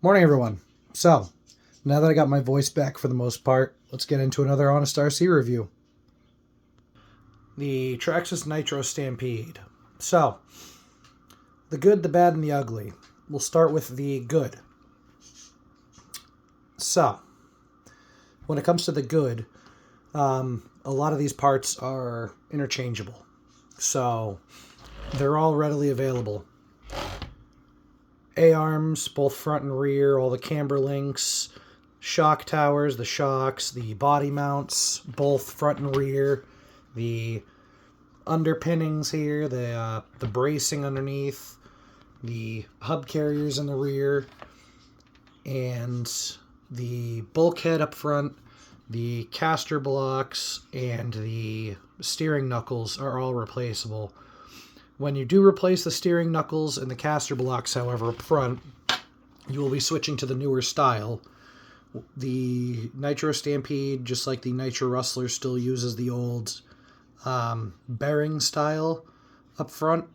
Morning, everyone. So, now that I got my voice back for the most part, let's get into another Honest RC review. The Traxxas Nitro Stampede. So, the good, the bad, and the ugly. We'll start with the good. So, when it comes to the good, a lot of these parts are interchangeable. So, they're all readily available. A-arms, both front and rear, all the camber links, shock towers, the shocks, the body mounts, both front and rear, the underpinnings here, the bracing underneath, the hub carriers in the rear, and the bulkhead up front, the caster blocks, and the steering knuckles are all replaceable. When you do replace the steering knuckles and the caster blocks, however, up front, you will be switching to the newer style. The Nitro Stampede, just like the Nitro Rustler, still uses the old bearing style up front.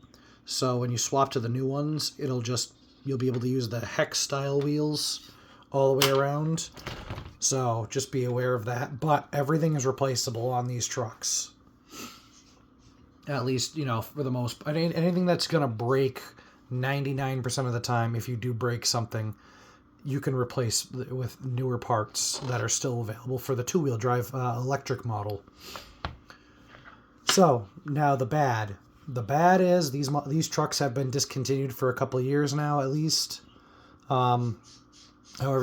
So when you swap to the new ones, you'll be able to use the hex style wheels all the way around. So just be aware of that. But everything is replaceable on these trucks. At least, for the most part. Anything that's going to break 99% of the time, if you do break something, you can replace with newer parts that are still available for the two-wheel drive electric model. So, now the bad. The bad is these trucks have been discontinued for a couple of years now, at least. However,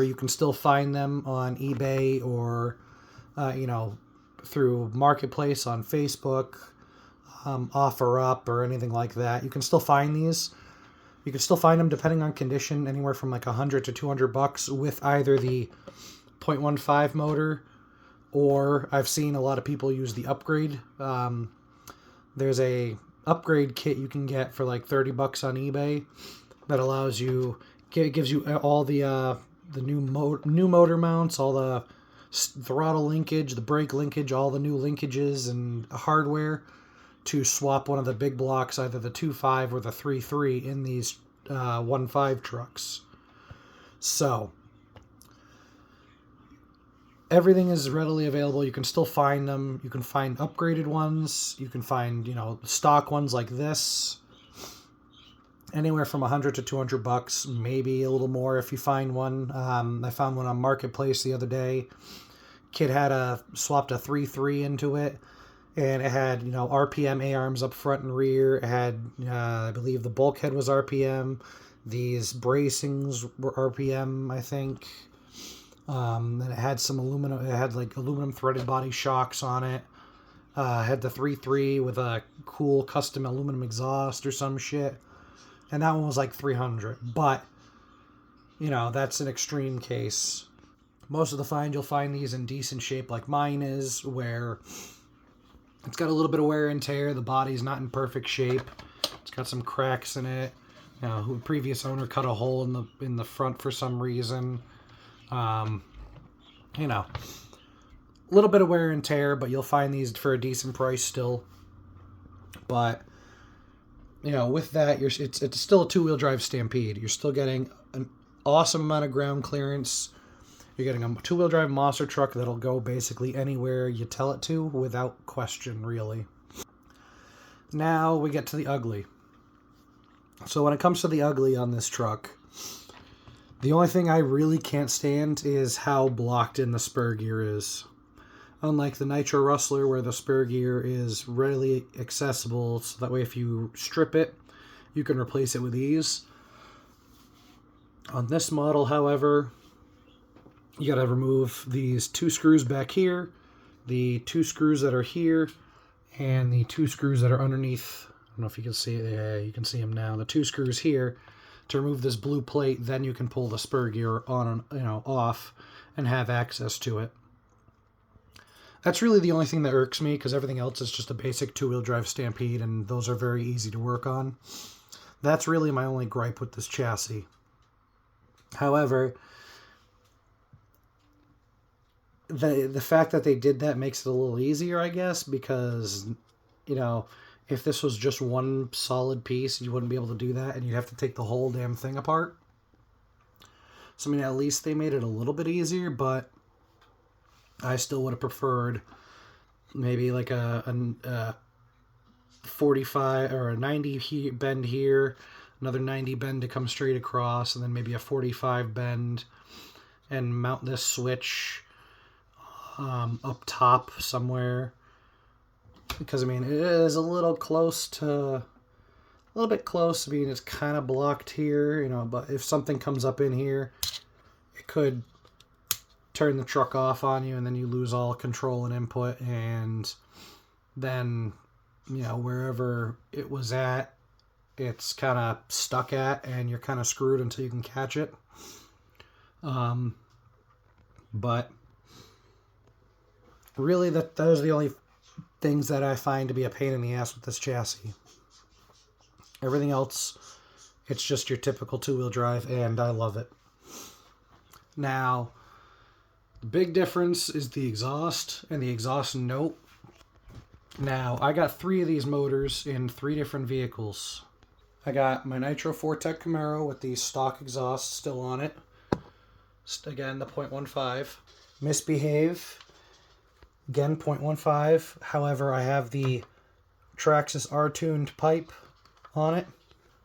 you can still find them on eBay or, through Marketplace on Facebook. OfferUp or anything like that. You can still find these. You can still find them depending on condition, anywhere from like $100 to $200 with either the 0.15 motor, or I've seen a lot of people use the upgrade. There's a upgrade kit you can get for like $30 on eBay that allows you, it gives you all the new motor mounts, all the throttle linkage, the brake linkage, all the new linkages and hardware to swap one of the big blocks, either the 2.5 or the 3.3 in these 1.5 trucks. So, everything is readily available. You can still find them. You can find upgraded ones. You can find, stock ones like this. Anywhere from $100 to $200, maybe a little more if you find one. I found one on Marketplace the other day. Kid had swapped a 3.3 into it. And it had, RPM A-arms up front and rear. It had, I believe the bulkhead was RPM. These bracings were RPM, I think. And it had some aluminum. It had like aluminum threaded body shocks on it. Had the 3.3 with a cool custom aluminum exhaust or some shit. And that one was like $300. But, that's an extreme case. Most of the find, you'll find these in decent shape like mine is, where it's got a little bit of wear and tear. The body's not in perfect shape. It's got some cracks in it. The previous owner cut a hole in the front for some reason. A little bit of wear and tear, but you'll find these for a decent price still. But with that, it's still a two-wheel drive Stampede. You're still getting an awesome amount of ground clearance. You're getting a two-wheel drive monster truck that'll go basically anywhere you tell it to without question, really. Now we get to the ugly. So when it comes to the ugly on this truck, the only thing I really can't stand is how blocked in the spur gear is. Unlike the Nitro Rustler, where the spur gear is readily accessible, so that way if you strip it, you can replace it with ease. On this model, however, you gotta remove these two screws back here, the two screws that are here, and the two screws that are underneath. I don't know if you can see it. Yeah, you can see them now. The two screws here to remove this blue plate. Then you can pull the spur gear on and off and have access to it. That's really the only thing that irks me, because everything else is just a basic two-wheel drive Stampede, and those are very easy to work on. That's really my only gripe with this chassis. However, the fact that they did that makes it a little easier, I guess, because, if this was just one solid piece, you wouldn't be able to do that, and you'd have to take the whole damn thing apart. So, I mean, at least they made it a little bit easier, but I still would have preferred maybe like a 45 or a 90 bend here, another 90 bend to come straight across, and then maybe a 45 bend, and mount this switch up top somewhere. Because, I mean, it is a little bit close. I mean, it's kind of blocked here, you know, but if something comes up in here, it could turn the truck off on you, and then you lose all control and input, and then, you know, wherever it was at, it's kind of stuck at, and you're kind of screwed until you can catch it. But really, those are the only things that I find to be a pain in the ass with this chassis. Everything else, it's just your typical two-wheel drive, and I love it. Now, the big difference is the exhaust and the exhaust note. Now, I got 3 of these motors in 3 different vehicles. I got my Nitro 4Tech Camaro with the stock exhaust still on it. Again, the .15. Misbehave. Again, .15. However, I have the Traxxas R-tuned pipe on it.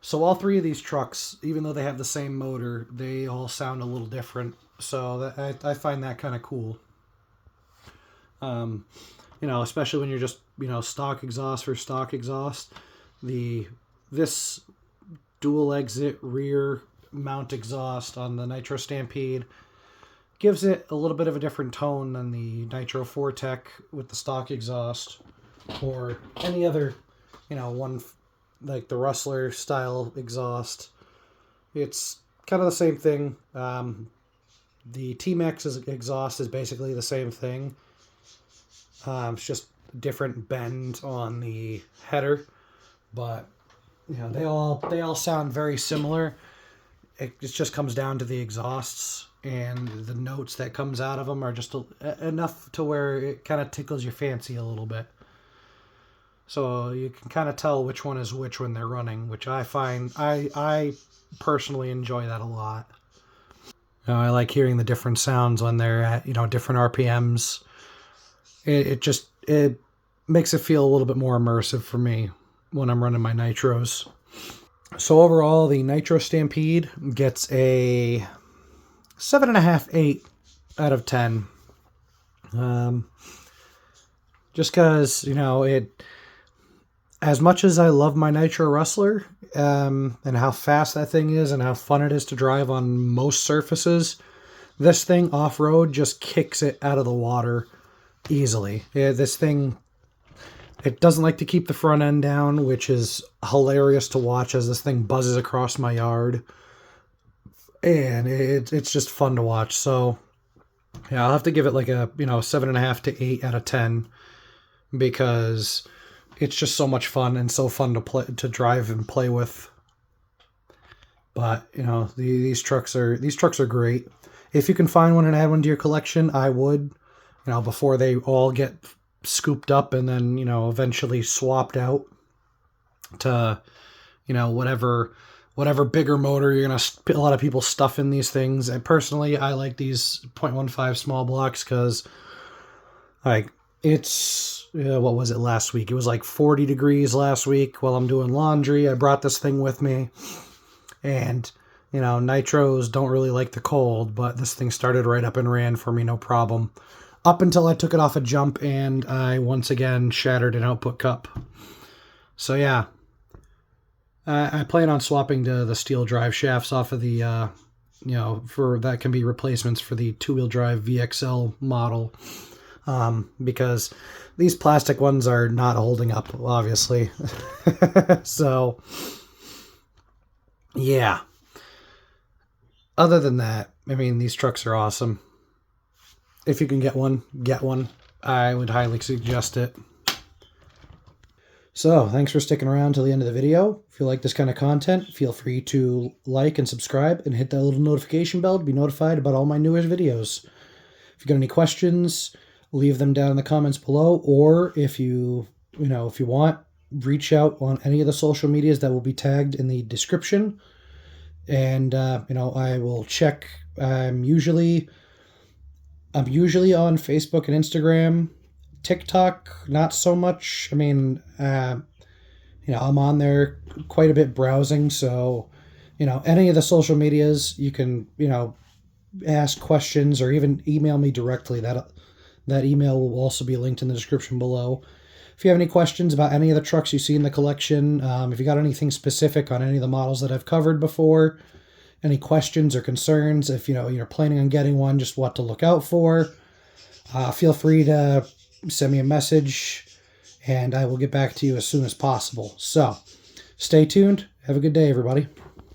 So all 3 of these trucks, even though they have the same motor, they all sound a little different. So I find that kind of cool. You know, especially when you're just, you know, stock exhaust for stock exhaust. This dual exit rear mount exhaust on the Nitro Stampede gives it a little bit of a different tone than the Nitro 4Tech with the stock exhaust, or any other, you know, one like the Rustler style exhaust. It's kind of the same thing. The T-Max exhaust is basically the same thing. It's just different bend on the header, but you know, they all sound very similar. It just comes down to the exhausts, and the notes that comes out of them are just enough to where it kind of tickles your fancy a little bit. So you can kind of tell which one is which when they're running, which I find I personally enjoy that a lot. You know, I like hearing the different sounds when they're at, you know, different RPMs. It makes it feel a little bit more immersive for me when I'm running my nitros. So overall, the Nitro Stampede gets a 7.5, 8 out of 10. Just because, you know, as much as I love my Nitro Rustler, and how fast that thing is and how fun it is to drive on most surfaces, this thing off-road just kicks it out of the water easily. Yeah, this thing, it doesn't like to keep the front end down, which is hilarious to watch as this thing buzzes across my yard. And it's just fun to watch. So, yeah, I'll have to give it like a, you know, 7.5 to 8 out of 10, because it's just so much fun and so fun to drive and play with. But, you know, these trucks are great. If you can find one and add one to your collection, I would, you know, before they all get scooped up and then, you know, eventually swapped out to, you know, whatever bigger motor you're gonna, a lot of people stuff in these things. And personally, I like these .15 small blocks because, like, it's, what was it last week? It was like 40 degrees last week while I'm doing laundry. I brought this thing with me, and, you know, nitros don't really like the cold, but this thing started right up and ran for me, no problem. Up until I took it off a jump and I once again shattered an output cup. So yeah, I plan on swapping to the steel drive shafts off of the, you know, for that can be replacements for the 2-wheel drive VXL model, because these plastic ones are not holding up, obviously. So yeah. Other than that, I mean, these trucks are awesome. If you can get one, get one. I would highly suggest it. So, thanks for sticking around till the end of the video. If you like this kind of content, feel free to like and subscribe and hit that little notification bell to be notified about all my newest videos. If you got any questions, leave them down in the comments below, or if you want, reach out on any of the social medias that will be tagged in the description, And I will check. I'm usually on Facebook and Instagram. TikTok, not so much. I mean, I'm on there quite a bit browsing. So, any of the social medias, you can, ask questions or even email me directly. That email will also be linked in the description below. If you have any questions about any of the trucks you see in the collection, if you got anything specific on any of the models that I've covered before, any questions or concerns, if you're planning on getting one, just what to look out for, feel free to send me a message and I will get back to you as soon as possible. So stay tuned. Have a good day, everybody.